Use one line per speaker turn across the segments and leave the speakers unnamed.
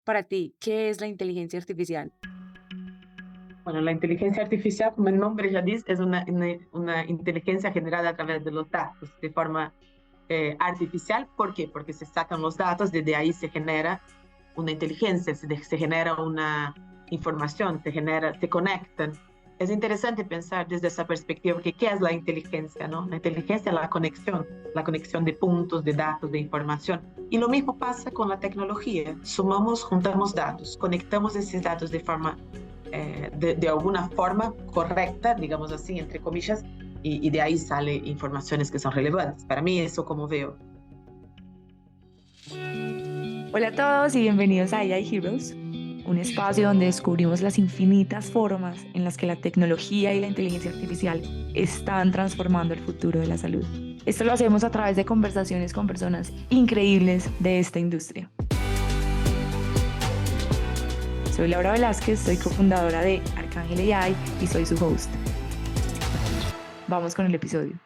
para ti, ¿qué es la inteligencia artificial?
Bueno, la inteligencia artificial, como el nombre ya dice, es una inteligencia generada a través de los datos de forma artificial. ¿Por qué? Porque se sacan los datos, desde ahí se genera una inteligencia, se genera una información, se conectan. Es interesante pensar desde esa perspectiva, porque ¿qué es la inteligencia, no? La inteligencia es la conexión de puntos, de datos, de información. Y lo mismo pasa con la tecnología. Sumamos, juntamos datos, conectamos esos datos de forma de alguna forma correcta, digamos así, entre comillas, y de ahí sale informaciones que son relevantes. Para mí eso como veo.
Hola a todos y bienvenidos a AI Heroes, un espacio donde descubrimos las infinitas formas en las que la tecnología y la inteligencia artificial están transformando el futuro de la salud. Esto lo hacemos a través de conversaciones con personas increíbles de esta industria. Soy Laura Velázquez, soy cofundadora de Arcángel AI y soy su host. Vamos con el episodio.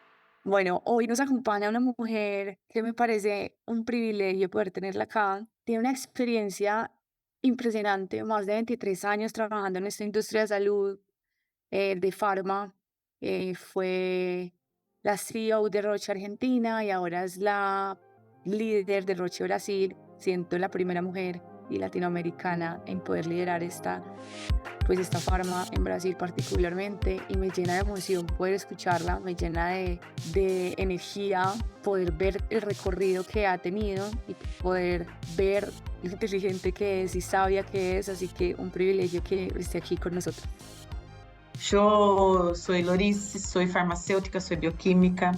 Bueno, hoy nos acompaña una mujer que me parece un privilegio poder tenerla acá. Tiene una experiencia impresionante, más de 23 años trabajando en esta industria de salud, de farma. Fue la CEO de Roche Argentina y ahora es la líder de Roche Brasil, siendo la primera mujer y latinoamericana en poder liderar esta farma en Brasil particularmente, y me llena de emoción poder escucharla, me llena de energía poder ver el recorrido que ha tenido y poder ver lo inteligente que es y sabia que es, así que un privilegio que esté aquí con nosotros.
Yo soy Loris, soy farmacéutica, soy bioquímica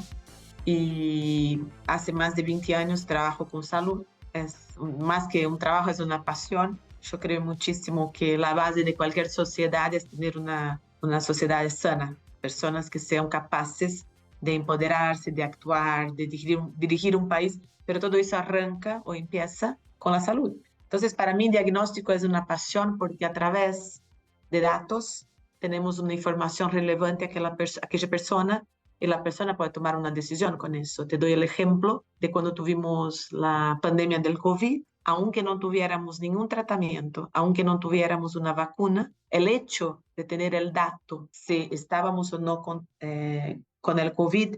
y hace más de 20 años trabajo con salud. Es más que un trabajo, es una pasión. Yo creo muchísimo que la base de cualquier sociedad es tener una sociedad sana, personas que sean capaces de empoderarse, de actuar, de dirigir un país, pero todo eso arranca o empieza con la salud. Entonces, para mí, diagnóstico es una pasión porque a través de datos tenemos una información relevante a aquella persona y la persona puede tomar una decisión con eso. Te doy el ejemplo de cuando tuvimos la pandemia del COVID. Aunque no tuviéramos ningún tratamiento, aunque no tuviéramos una vacuna, el hecho de tener el dato, si estábamos o no con el COVID,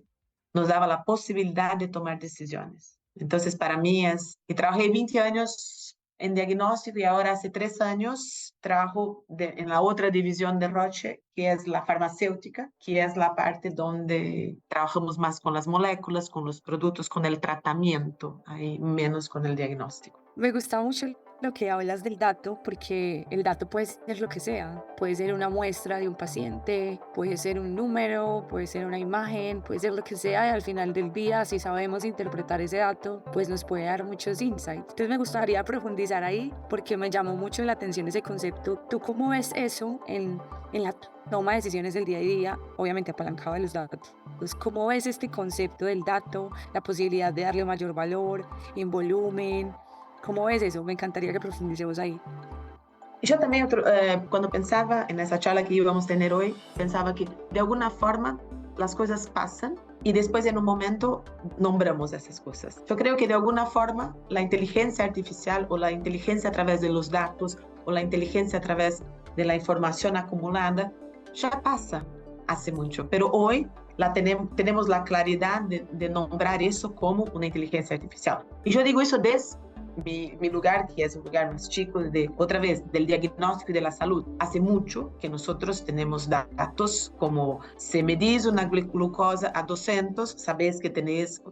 nos daba la posibilidad de tomar decisiones. Entonces, para mí y trabajé 20 años en diagnóstico y ahora hace 3 años trabajo en la otra división de Roche, que es la farmacéutica, que es la parte donde trabajamos más con las moléculas, con los productos, con el tratamiento, ahí menos con el diagnóstico.
Me gusta mucho lo que hablas del dato, porque el dato puede ser lo que sea. Puede ser una muestra de un paciente, puede ser un número, puede ser una imagen, puede ser lo que sea, y al final del día, si sabemos interpretar ese dato, pues nos puede dar muchos insights. Entonces me gustaría profundizar ahí, porque me llamó mucho la atención ese concepto. ¿Tú cómo ves eso en la toma de decisiones del día a día, obviamente apalancado de los datos? Entonces, ¿cómo ves este concepto del dato, la posibilidad de darle mayor valor en volumen? ¿Cómo ves eso? Me encantaría que profundicemos ahí.
Yo también, cuando pensaba en esa charla que íbamos a tener hoy, pensaba que de alguna forma las cosas pasan y después en un momento nombramos esas cosas. Yo creo que de alguna forma la inteligencia artificial o la inteligencia a través de los datos o la inteligencia a través de la información acumulada ya pasa hace mucho, pero hoy tenemos la claridad de nombrar eso como una inteligencia artificial. Y yo digo eso desde mi lugar, que es un lugar más chico, otra vez, del diagnóstico y de la salud. Hace mucho que nosotros tenemos datos como si medís una glucosa a 200, sabes que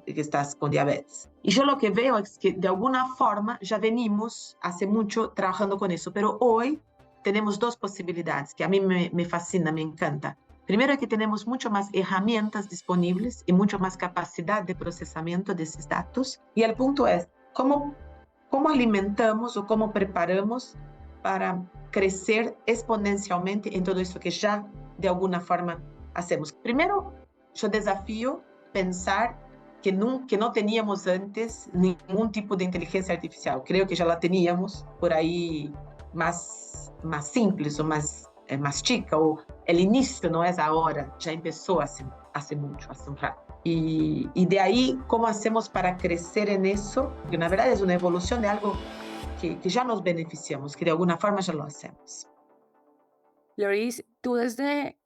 estás con diabetes. Y yo lo que veo es que de alguna forma ya venimos hace mucho trabajando con eso, pero hoy tenemos dos posibilidades que a mí me fascina, me encanta. Primero, que tenemos mucho más herramientas disponibles y mucho más capacidad de procesamiento de esos datos. Y el punto es, ¿cómo alimentamos o cómo preparamos para crecer exponencialmente en todo eso que ya de alguna forma hacemos? Primero, yo desafío pensar que no teníamos antes ningún tipo de inteligencia artificial. Creo que ya la teníamos por ahí más simples o más chica, o el inicio no es ahora, ya empezó hace mucho, hace un rato. Y de ahí, ¿cómo hacemos para crecer en eso? Que na verdade es una evolución de algo que ya nos beneficiamos, que de alguna forma ya lo hacemos.
Loris, tú desde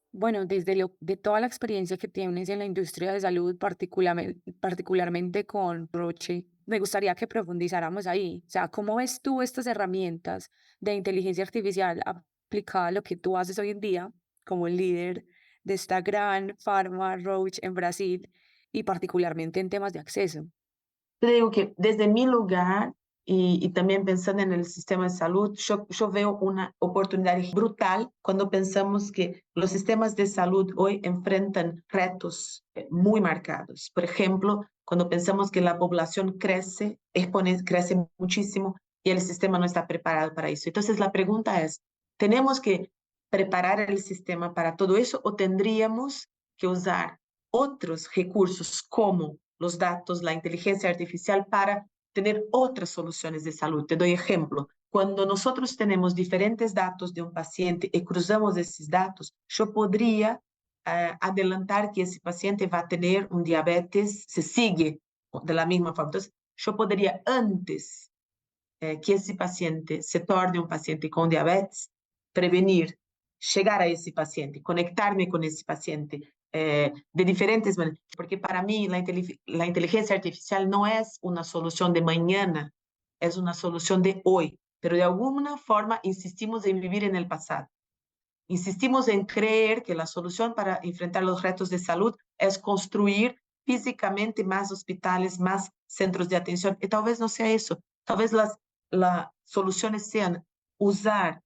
toda la experiencia que tienes en la industria de salud, particularmente con Roche, me gustaría que profundizáramos ahí. O sea, ¿cómo ves tú estas herramientas de inteligencia artificial aplicada a lo que tú haces hoy en día como líder de esta gran farma Roche en Brasil y particularmente en temas de acceso?
Te digo que desde mi lugar y también pensando en el sistema de salud, yo veo una oportunidad brutal cuando pensamos que los sistemas de salud hoy enfrentan retos muy marcados. Por ejemplo, cuando pensamos que la población crece muchísimo y el sistema no está preparado para eso. Entonces la pregunta es, ¿tenemos que preparar el sistema para todo eso o tendríamos que usar otros recursos como los datos, la inteligencia artificial para tener otras soluciones de salud? Te doy ejemplo. Cuando nosotros tenemos diferentes datos de un paciente y cruzamos esos datos, yo podría adelantar que ese paciente va a tener un diabetes, se sigue de la misma forma. Entonces, yo podría antes que esse paciente se torne um paciente com diabetes, prevenir, chegar a esse paciente, conectar-me com esse paciente de diferentes maneiras, porque para mim a inteligência artificial não é uma solução de mañana, é uma solução de hoje, pero de alguma forma insistimos em viver en el passado. Insistimos en creer que la solución para enfrentar los retos de salud es construir físicamente más hospitales, más centros de atención. Y tal vez no sea eso. Tal vez las soluciones sean usar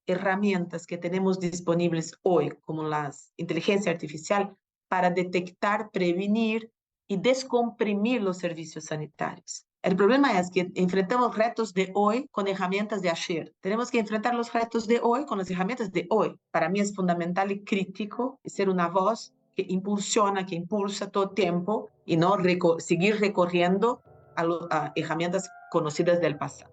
herramientas que tenemos disponibles hoy, como la inteligencia artificial, para detectar, prevenir y descomprimir los servicios sanitarios. El problema es que enfrentamos retos de hoy con herramientas de ayer. Tenemos que enfrentar los retos de hoy con las herramientas de hoy. Para mí es fundamental y crítico ser una voz que impulsiona, que impulsa todo el tiempo y no seguir recorriendo a herramientas conocidas del pasado.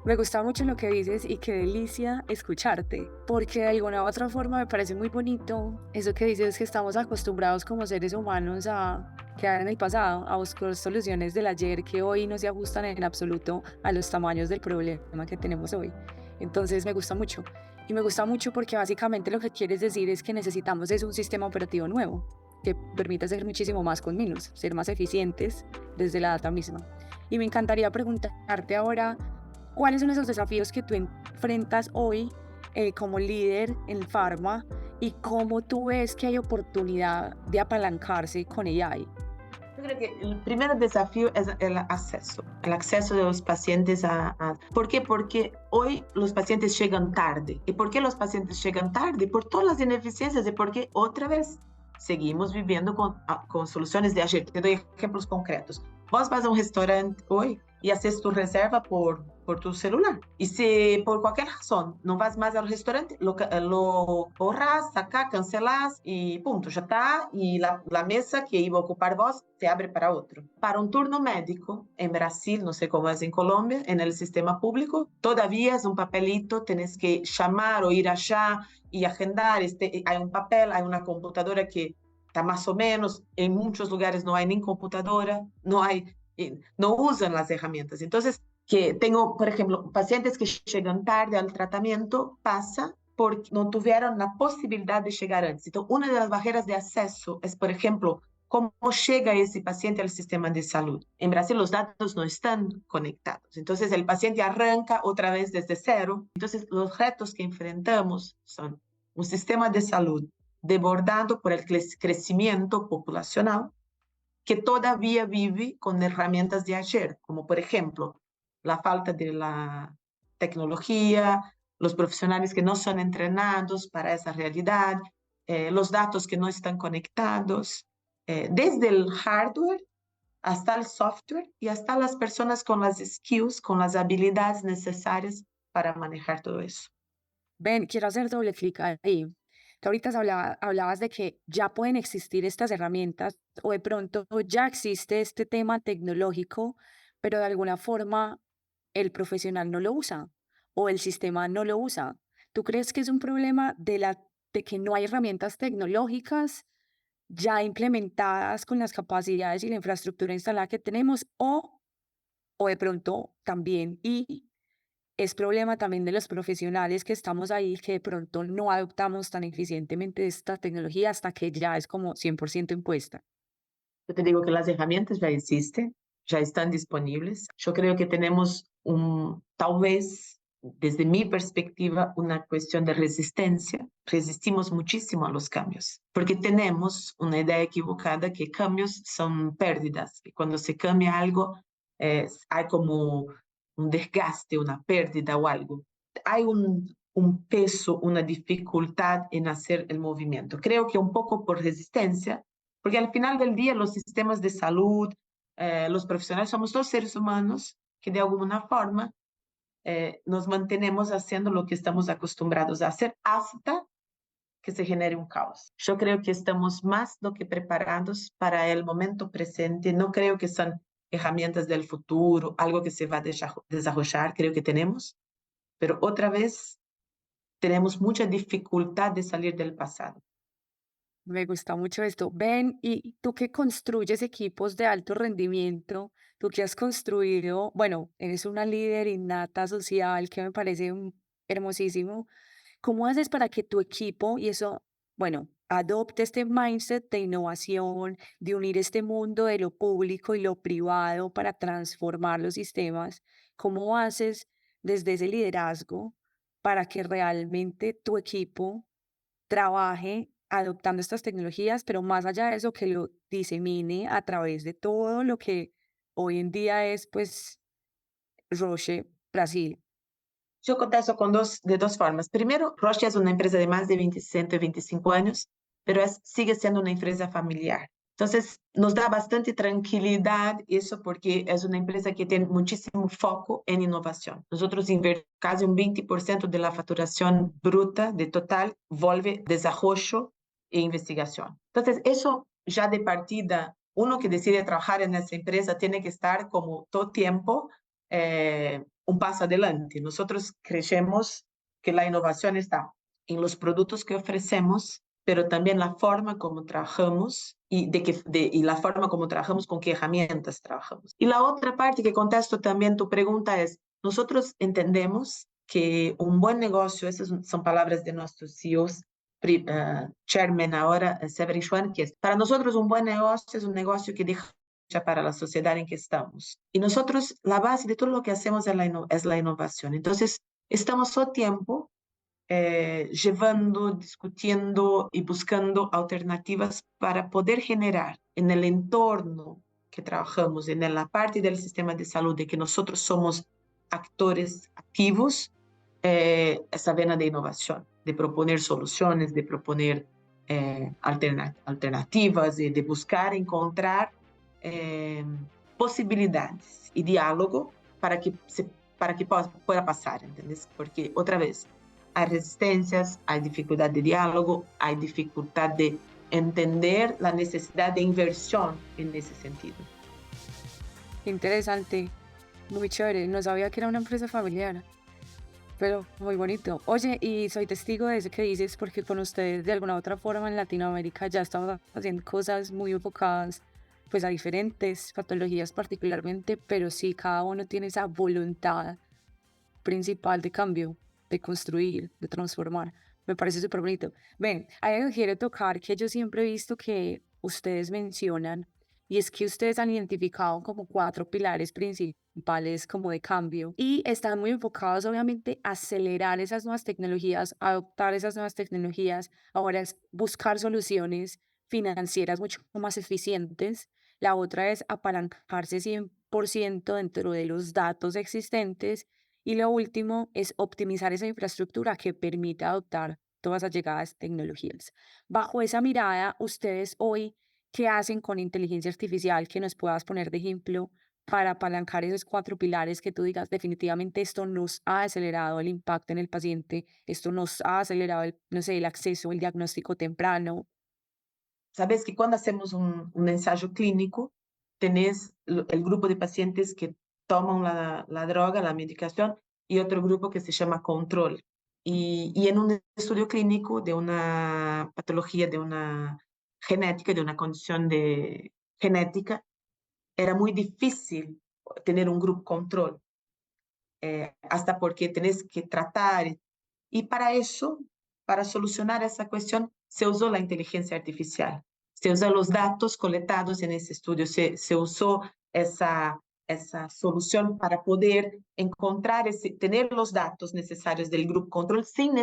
Me gusta mucho lo que dices y qué delicia escucharte, porque de alguna u otra forma me parece muy bonito eso que dices, que estamos acostumbrados como seres humanos a quedar en el pasado, a buscar soluciones del ayer que hoy no se ajustan en absoluto a los tamaños del problema que tenemos hoy. Entonces me gusta mucho. Y me gusta mucho porque básicamente lo que quieres decir es que necesitamos es un sistema operativo nuevo que permita hacer muchísimo más con menos, ser más eficientes desde la data misma. Y me encantaría preguntarte ahora, ¿cuáles son esos desafíos que tú enfrentas hoy como líder en Pharma y cómo tú ves que hay oportunidad de apalancarse con AI?
Yo creo que el primer desafío es el acceso de los pacientes ¿Por qué? Porque hoy los pacientes llegan tarde. ¿Y por qué los pacientes llegan tarde? Por todas las ineficiencias y porque otra vez seguimos viviendo con soluciones de ayer. Te doy ejemplos concretos. Vos vas a un restaurante hoy y haces tu reserva por tu celular. Y si por cualquier razón no vas más al restaurante, lo borras, sacas, cancelas y punto, ya está. Y la mesa que iba a ocupar vos se abre para otro. Para un turno médico, en Brasil, no sé cómo es en Colombia, en el sistema público, todavía es un papelito, tenés que llamar o ir allá y agendar. Hay un papel, hay una computadora que está más o menos, en muchos lugares no hay ni computadora, no usan las herramientas. Entonces, que tengo, por ejemplo, pacientes que llegan tarde al tratamiento, pasa porque no tuvieron la posibilidad de llegar antes. Entonces, una de las barreras de acceso es, por ejemplo, cómo llega ese paciente al sistema de salud. En Brasil los datos no están conectados. Entonces, el paciente arranca otra vez desde cero. Entonces, los retos que enfrentamos son un sistema de salud desbordado por el crecimiento populacional, que todavía vive con herramientas de ayer, como por ejemplo la falta de la tecnología, los profesionales que no son entrenados para esa realidad, los datos que no están conectados, desde el hardware hasta el software y hasta las personas con las skills, con las habilidades necesarias para manejar todo eso.
Ven, quiero hacer doble clic ahí. Que ahorita hablabas de que ya pueden existir estas herramientas o de pronto ya existe este tema tecnológico, pero de alguna forma el profesional no lo usa o el sistema no lo usa. ¿Tú crees que es un problema de que no hay herramientas tecnológicas ya implementadas con las capacidades y la infraestructura instalada que tenemos o de pronto también, y es problema también de los profesionales que estamos ahí, que de pronto no adoptamos tan eficientemente esta tecnología hasta que ya es como 100% impuesta.
Yo te digo que las herramientas ya existen, ya están disponibles. Yo creo que tenemos tal vez, desde mi perspectiva, una cuestión de resistencia. Resistimos muchísimo a los cambios, porque tenemos una idea equivocada que cambios son pérdidas. Y cuando se cambia algo, hay como un desgaste, una pérdida o algo. Hay un peso, una dificultad en hacer el movimiento. Creo que un poco por resistencia, porque al final del día los sistemas de salud, los profesionales, somos todos seres humanos que de alguna forma nos mantenemos haciendo lo que estamos acostumbrados a hacer hasta que se genere un caos. Yo creo que estamos más do que preparados para el momento presente. No creo que son herramientas del futuro, algo que se va a desarrollar, creo que tenemos, pero otra vez tenemos mucha dificultad de salir del pasado.
Me gusta mucho esto. Ven, y tú que construyes equipos de alto rendimiento, tú que has construido, bueno, eres una líder innata social que me parece hermosísimo. ¿Cómo haces para que tu equipo, y eso, bueno, adopte este mindset de innovación, de unir este mundo de lo público y lo privado para transformar los sistemas? ¿Cómo haces desde ese liderazgo para que realmente tu equipo trabaje adoptando estas tecnologías, pero más allá de eso, que lo disemine a través de todo lo que hoy en día es, pues, Roche Brasil?
Yo contesto de dos formas. Primero, Roche es una empresa de más de 20, 125 años, pero sigue siendo una empresa familiar. Entonces, nos da bastante tranquilidad eso porque es una empresa que tiene muchísimo foco en innovación. Nosotros invertimos casi un 20% de la facturación bruta de total, vuelve desarrollo e investigación. Entonces, eso ya de partida, uno que decide trabajar en esa empresa tiene que estar como todo tiempo un paso adelante. Nosotros creemos que la innovación está en los productos que ofrecemos, pero también la forma como trabajamos y la forma como trabajamos, con qué herramientas trabajamos. Y la otra parte que contesto también tu pregunta es, nosotros entendemos que un buen negocio, esas son palabras de nuestros CEOs, chairman ahora, Severin Schwan, que es, para nosotros un buen negocio es un negocio que deja para la sociedad en que estamos. Y nosotros, la base de todo lo que hacemos es la innovación. Entonces, estamos todo tiempo llevando, discutiendo y buscando alternativas para poder generar en el entorno que trabajamos, en la parte del sistema de salud, de que nosotros somos actores activos, esa vena de innovación, de proponer soluciones, de proponer alternativas, de buscar encontrar posibilidades y diálogo para que pueda pasar, ¿entendés? Porque, otra vez, hay resistencias, hay dificultad de diálogo, hay dificultad de entender la necesidad de inversión en ese sentido.
Interesante, muy chévere. No sabía que era una empresa familiar, pero muy bonito. Oye, y soy testigo de eso que dices, porque con ustedes de alguna otra forma en Latinoamérica ya estamos haciendo cosas muy enfocadas pues a diferentes patologías particularmente, pero sí cada uno tiene esa voluntad principal de cambio, de construir, de transformar. Me parece súper bonito. Ven, hay algo que quiero tocar que yo siempre he visto que ustedes mencionan, y es que ustedes han identificado como 4 pilares principales como de cambio y están muy enfocados obviamente a acelerar esas nuevas tecnologías, adoptar esas nuevas tecnologías. Ahora es buscar soluciones financieras mucho más eficientes. La otra es apalancarse 100% dentro de los datos existentes, y lo último es optimizar esa infraestructura que permite adoptar todas las llegadas tecnologías. Bajo esa mirada, ustedes hoy, ¿qué hacen con inteligencia artificial que nos puedas poner de ejemplo para apalancar esos 4 pilares que tú digas, definitivamente esto nos ha acelerado el impacto en el paciente, esto nos ha acelerado el, no sé, el acceso, el diagnóstico temprano?
Sabes que cuando hacemos un ensayo clínico, tenés el grupo de pacientes que toman la droga, la medicación, y otro grupo que se llama control. Y en un estudio clínico de una patología, de una genética, de una condición genética, era muy difícil tener un grupo control. hasta porque tenés que tratar. Y para eso, para solucionar esa cuestión, se usó la inteligencia artificial. Se usó los datos colectados en ese estudio, se usó esa solución para poder encontrar, tener los datos necesarios del grupo control sin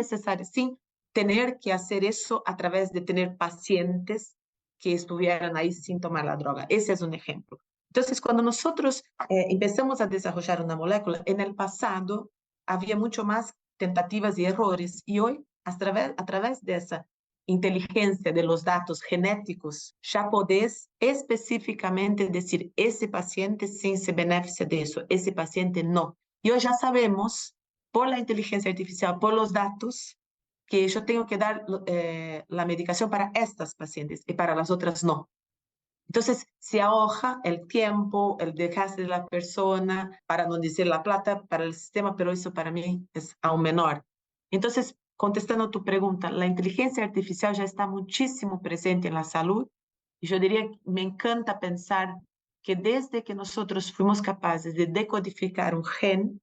tener que hacer eso a través de tener pacientes que estuvieran ahí sin tomar la droga. Ese es un ejemplo. Entonces, cuando nosotros empezamos a desarrollar una molécula, en el pasado había mucho más tentativas y errores, y hoy, a través de esa inteligencia de los datos genéticos, ya podés específicamente decir, ese paciente sí se beneficia de eso, ese paciente no. Y hoy ya sabemos, por la inteligencia artificial, por los datos, que yo tengo que dar la medicación para estas pacientes y para las otras no. Entonces, se ahorra el tiempo, el desgaste de la persona, para no decir la plata, para el sistema, pero eso para mí es aún menor. Entonces, contestando tu pregunta, la inteligencia artificial ya está muchísimo presente en la salud y yo diría que me encanta pensar que desde que nosotros fuimos capaces de decodificar un gen,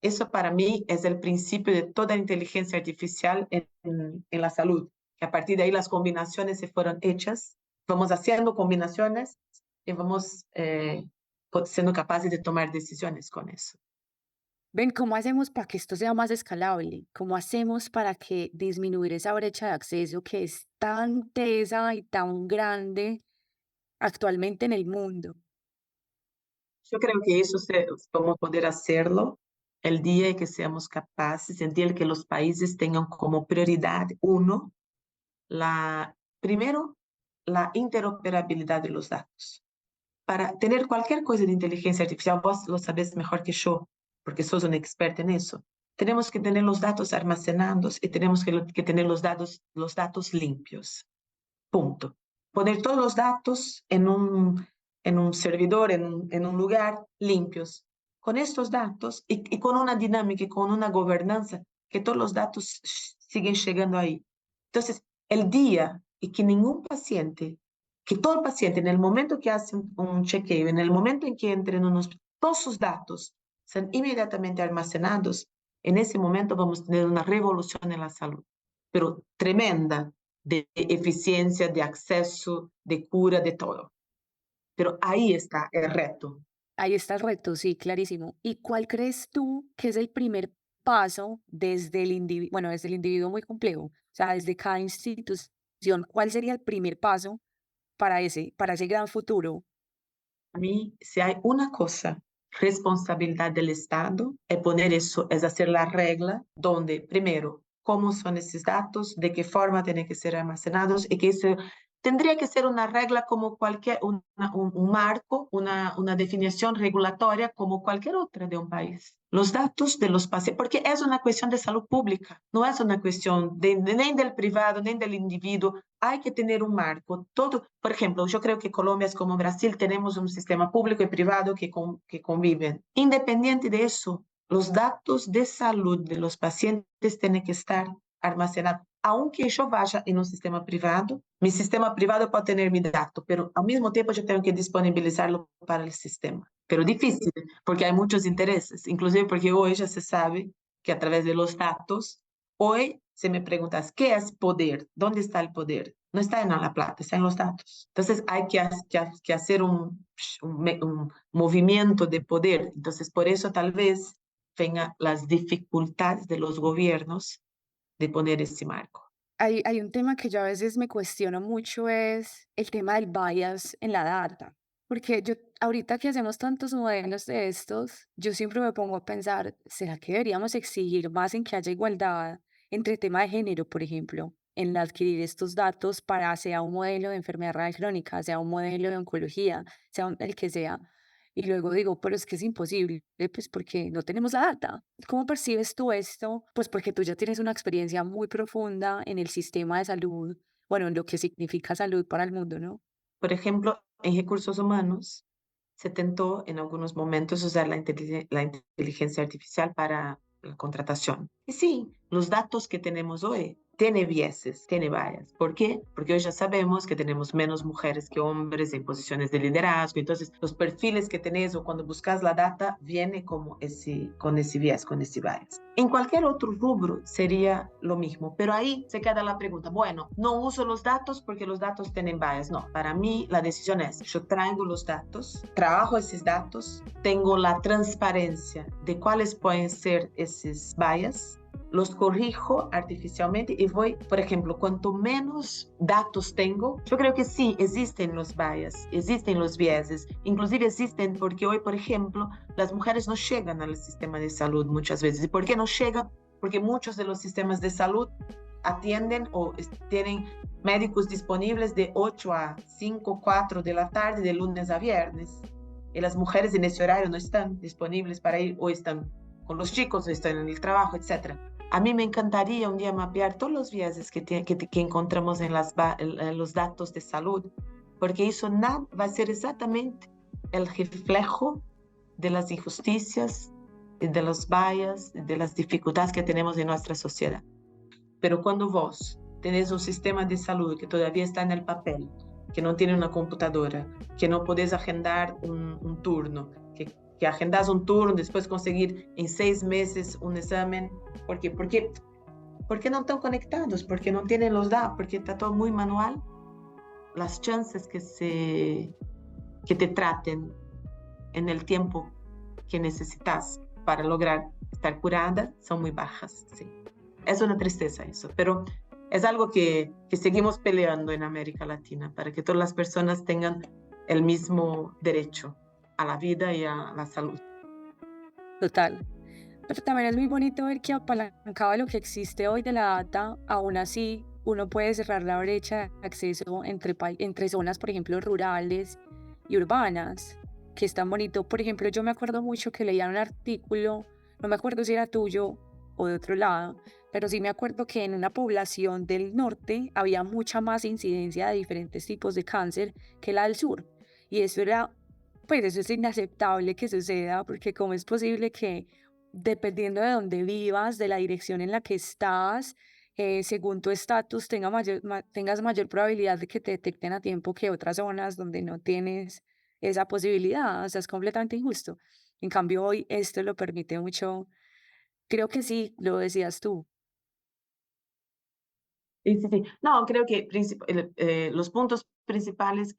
eso para mí es el principio de toda inteligencia artificial en la salud, que a partir de ahí las combinaciones se fueron hechas, vamos haciendo combinaciones y vamos siendo capaces de tomar decisiones con eso.
Ven, ¿cómo hacemos para que esto sea más escalable? ¿Cómo hacemos para que disminuir esa brecha de acceso que es tan tesa y tan grande actualmente en el mundo?
Yo creo que eso vamos a poder hacerlo el día en que seamos capaces, el día en que los países tengan como prioridad uno, primero, la interoperabilidad de los datos. Para tener cualquier cosa de inteligencia artificial, vos lo sabes mejor que yo, porque sos un experto en eso. Tenemos que tener los datos almacenados y tenemos que tener los datos limpios. Punto. Poner todos los datos en un servidor, en un lugar limpios. Con estos datos y con una dinámica y con una gobernanza, que todos los datos siguen llegando ahí. Entonces, el día y que ningún paciente, que todo paciente en el momento que hace un chequeo, en el momento en que entre en un hospital, todos sus datos sean inmediatamente almacenados, en ese momento vamos a tener una revolución en la salud, pero tremenda, de eficiencia, de acceso, de cura, de todo. Pero ahí está el reto.
Ahí está el reto, sí, clarísimo. ¿Y cuál crees tú que es el primer paso desde el individuo, bueno, desde el individuo muy complejo, o sea, desde cada institución, cuál sería el primer paso para ese gran futuro?
A mí, si hay una cosa, responsabilidad del Estado, es poner eso, es hacer la regla donde, primero, cómo son esos datos, de qué forma tienen que ser almacenados y que eso tendría que ser una regla como cualquier, un marco, una definición regulatoria como cualquier otra de un país. Los datos de los pacientes, porque es una cuestión de salud pública, no es una cuestión ni del privado, ni del individuo. Hay que tener un marco. Todo, por ejemplo, yo creo que Colombia es como Brasil, tenemos un sistema público y privado que conviven. Independiente de eso, los datos de salud de los pacientes tienen que estar almacenados. Aunque yo vaya en un sistema privado, mi sistema privado puede tener mi dato, pero al mismo tiempo yo tengo que disponibilizarlo para el sistema. Pero difícil, porque hay muchos intereses, inclusive porque hoy ya se sabe que a través de los datos, hoy si me preguntas, ¿qué es poder? ¿Dónde está el poder? No está en la plata, está en los datos. Entonces hay que hacer un movimiento de poder. Entonces por eso tal vez vengan las dificultades de los gobiernos de poner ese marco.
Hay un tema que yo a veces me cuestiono mucho, es el tema del bias en la data. Porque yo, ahorita que hacemos tantos modelos de estos, yo siempre me pongo a pensar, ¿será que deberíamos exigir más en que haya igualdad entre tema de género, por ejemplo, en adquirir estos datos para sea un modelo de enfermedad renal crónica, sea un modelo de oncología, el que sea? Y luego digo, pero es que es imposible, pues porque no tenemos la data. ¿Cómo percibes tú esto? Pues porque tú ya tienes una experiencia muy profunda en el sistema de salud, bueno, en lo que significa salud para el mundo, ¿no?
Por ejemplo, en recursos humanos se tentó en algunos momentos usar la inteligencia artificial para la contratación. Y sí, los datos que tenemos hoy tiene vieses, tiene vallas. ¿Por qué? Porque hoy ya sabemos que tenemos menos mujeres que hombres en posiciones de liderazgo. Entonces, los perfiles que tenés o cuando buscas la data, viene como con ese bias, con ese bias. En cualquier otro rubro sería lo mismo, pero ahí se queda la pregunta, bueno, no uso los datos porque los datos tienen bias. No, para mí la decisión es, yo traigo los datos, trabajo esos datos, tengo la transparencia de cuáles pueden ser esos bias, los corrijo artificialmente y voy, por ejemplo, cuanto menos datos tengo, yo creo que sí, existen los bias, existen los vieses, inclusive existen porque hoy, por ejemplo, las mujeres no llegan al sistema de salud muchas veces. ¿Y por qué no llegan? Porque muchos de los sistemas de salud atienden o tienen médicos disponibles de 8 a 5, 4 de la tarde, de lunes a viernes. Y las mujeres en ese horario no están disponibles para ir, o están con los chicos, o están en el trabajo, etc. A mí me encantaría un día mapear todos los vieses que encontramos en los datos de salud, porque eso va a ser exactamente el reflejo de las injusticias, de los bias, de las dificultades que tenemos en nuestra sociedad. Pero cuando vos tenés un sistema de salud que todavía está en el papel, que no tiene una computadora, que no podés agendar un turno, que agendas un turno, después conseguir en 6 meses un examen, porque no están conectados, porque no tienen los datos, porque está todo muy manual, las chances que te traten en el tiempo que necesitas para lograr estar curada son muy bajas. Sí. Es una tristeza eso, pero es algo que seguimos peleando en América Latina para que todas las personas tengan el mismo derecho a la vida y a la salud.
Total. Pero también es muy bonito ver que apalancado de lo que existe hoy de la data, aún así uno puede cerrar la brecha de acceso entre zonas, por ejemplo, rurales y urbanas, que es tan bonito. Por ejemplo, yo me acuerdo mucho que leía un artículo, no me acuerdo si era tuyo o de otro lado, pero sí me acuerdo que en una población del norte había mucha más incidencia de diferentes tipos de cáncer que la del sur. Y eso era, pues eso es inaceptable que suceda, porque cómo es posible que dependiendo de dónde vivas, de la dirección en la que estás, según tu estatus, tengas mayor probabilidad de que te detecten a tiempo que otras zonas donde no tienes esa posibilidad. O sea, es completamente injusto. En cambio, hoy esto lo permite mucho. Creo que sí, lo decías tú.
Sí, sí, sí. No, creo que los puntos principales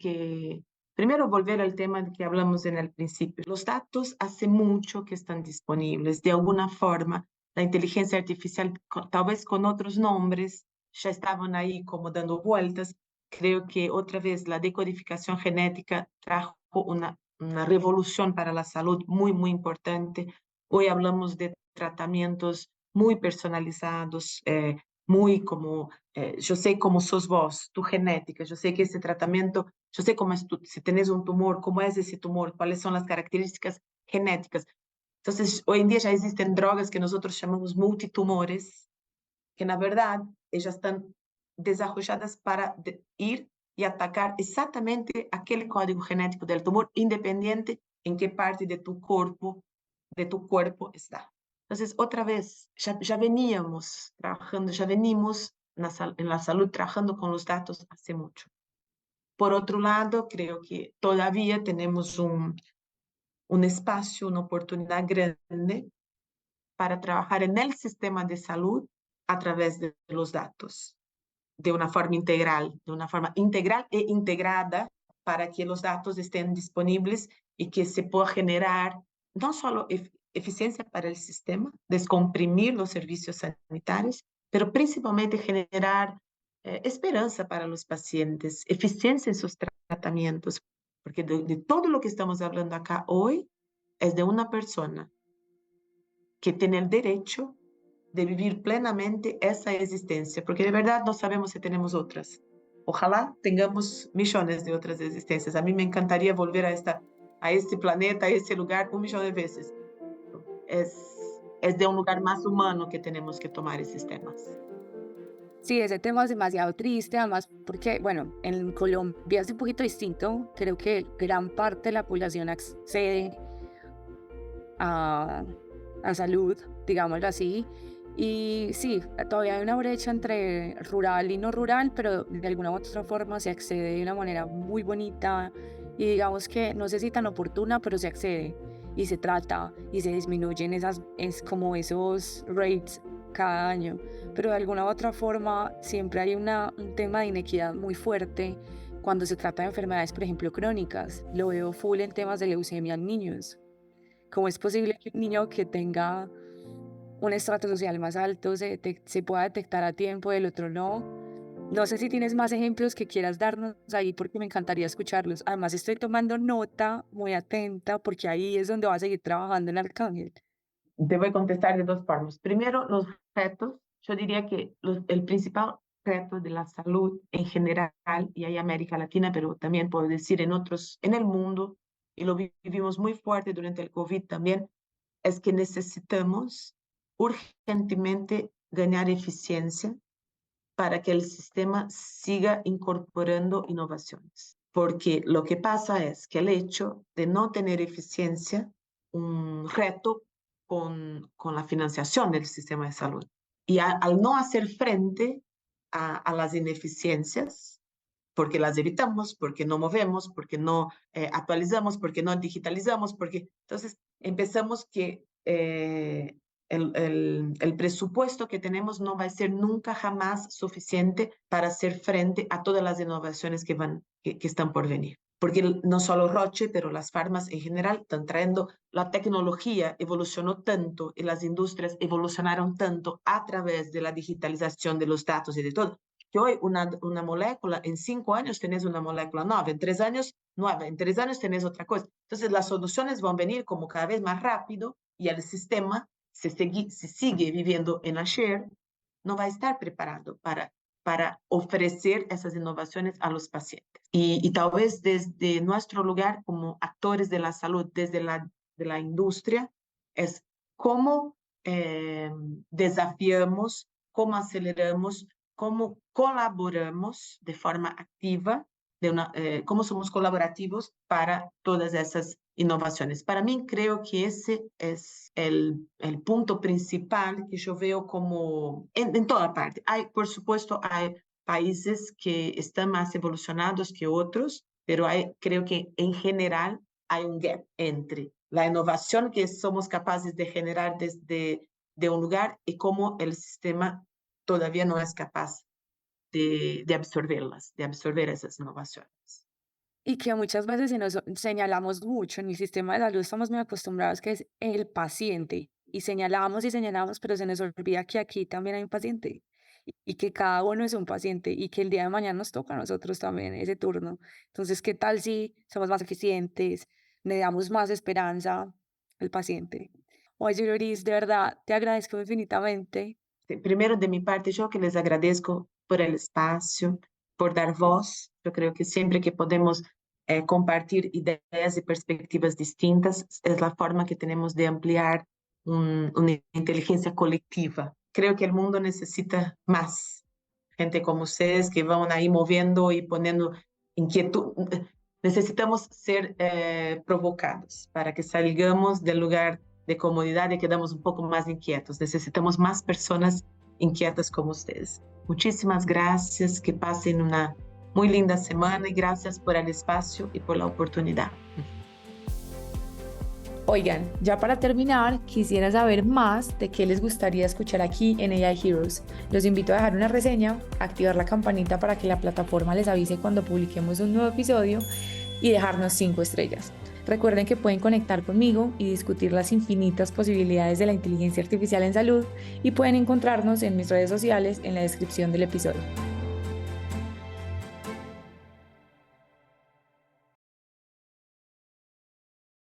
primero volver al tema que hablamos en el principio. Los datos hace mucho que están disponibles. De alguna forma, la inteligencia artificial, tal vez con otros nombres, ya estaban ahí como dando vueltas. Creo que otra vez la decodificación genética trajo una revolución para la salud muy, muy importante. Hoy hablamos de tratamientos muy personalizados, muy como yo sé cómo sos vos, tu genética, yo sé que ese tratamiento, yo sé cómo es si tenés un tumor, cómo es ese tumor, cuáles son las características genéticas. Entonces, hoy en día ya existen drogas que nosotros llamamos multitumores, que na verdad ellas están desarrolladas para ir y atacar exactamente aquel código genético del tumor, independiente en qué parte de tu cuerpo está. Entonces, otra vez, ya veníamos trabajando, ya venimos en la salud trabajando con los datos hace mucho. Por otro lado, creo que todavía tenemos un espacio, una oportunidad grande para trabajar en el sistema de salud a través de los datos, de una forma integral e integrada para que los datos estén disponibles y que se pueda generar no solo eficiencia para el sistema, descomprimir los servicios sanitarios, pero principalmente generar esperanza para los pacientes, eficiencia en sus tratamientos, porque de todo lo que estamos hablando acá hoy es de una persona que tiene el derecho de vivir plenamente esa existencia, porque de verdad no sabemos si tenemos otras. Ojalá tengamos millones de otras existencias. A mí me encantaría volver a este planeta, a este lugar 1.000.000 de veces. Es de un lugar más humano que tenemos que tomar esos temas.
Sí, ese tema es demasiado triste, además porque, bueno, en Colombia es un poquito distinto. Creo que gran parte de la población accede a salud, digámoslo así, Y sí, todavía hay una brecha entre rural y no rural, pero de alguna u otra forma se accede de una manera muy bonita y digamos que no sé si tan oportuna, pero se accede y se trata y se disminuyen como esos rates cada año. Pero de alguna u otra forma siempre hay un tema de inequidad muy fuerte cuando se trata de enfermedades, por ejemplo, crónicas. Lo veo full en temas de leucemia en niños. ¿Cómo es posible que un niño que tenga un estrato social más alto se pueda detectar a tiempo, el otro no? No sé si tienes más ejemplos que quieras darnos ahí porque me encantaría escucharlos. Además estoy tomando nota muy atenta porque ahí es donde va a seguir trabajando en Arcángel.
Te voy a contestar de dos formas. Primero, los retos. Yo diría que el principal reto de la salud en general, y hay América Latina, pero también puedo decir en otros, en el mundo, y lo vivimos muy fuerte durante el COVID también, es que necesitamos urgentemente ganar eficiencia para que el sistema siga incorporando innovaciones. Porque lo que pasa es que el hecho de no tener eficiencia, un reto con la financiación del sistema de salud. Y al no hacer frente a las ineficiencias, porque las evitamos, porque no movemos, porque no actualizamos, porque no digitalizamos, porque entonces empezamos que el presupuesto que tenemos no va a ser nunca jamás suficiente para hacer frente a todas las innovaciones que están por venir. Porque no solo Roche, pero las farmas en general están trayendo, la tecnología evolucionó tanto y las industrias evolucionaron tanto a través de la digitalización de los datos y de todo, que hoy una molécula, en 5 años tenés una molécula nueva, en 3 años nueva, en 3 años tenés otra cosa. Entonces las soluciones van a venir como cada vez más rápido y el sistema, si sigue viviendo en la share, no va a estar preparado para ofrecer esas innovaciones a los pacientes. Y tal vez desde nuestro lugar como actores de la salud, desde de la industria, es cómo desafiamos, cómo aceleramos, cómo colaboramos de forma activa, cómo somos colaborativos para todas esas innovaciones. Para mí, creo que ese es el punto principal que yo veo como en toda parte. Por supuesto, hay países que están más evolucionados que otros, pero creo que en general hay un gap entre la innovación que somos capaces de generar desde un lugar y cómo el sistema todavía no es capaz de absorberlas, de absorber esas innovaciones.
Y que muchas veces se nos señalamos mucho en el sistema de salud, estamos muy acostumbrados que es el paciente y señalamos, pero se nos olvida que aquí también hay un paciente y que cada uno es un paciente y que el día de mañana nos toca a nosotros también ese turno. Entonces, ¿qué tal si somos más eficientes, le damos más esperanza al paciente? Oye, Loris, de verdad, te agradezco infinitamente.
Primero, de mi parte, yo que les agradezco por el espacio, por dar voz. Yo creo que siempre que podemos compartir ideas y perspectivas distintas, es la forma que tenemos de ampliar una inteligencia colectiva. Creo que el mundo necesita más gente como ustedes que van ahí moviendo y poniendo inquietud. Necesitamos ser provocados para que salgamos del lugar de comodidad y quedamos un poco más inquietos. Necesitamos más personas inquietas como ustedes. Muchísimas gracias, que pasen una muy linda semana y gracias por el espacio y por la oportunidad.
Oigan, ya para terminar, quisiera saber más de qué les gustaría escuchar aquí en AI Heroes. Los invito a dejar una reseña, activar la campanita para que la plataforma les avise cuando publiquemos un nuevo episodio y dejarnos 5 estrellas. Recuerden que pueden conectar conmigo y discutir las infinitas posibilidades de la inteligencia artificial en salud y pueden encontrarnos en mis redes sociales en la descripción del episodio.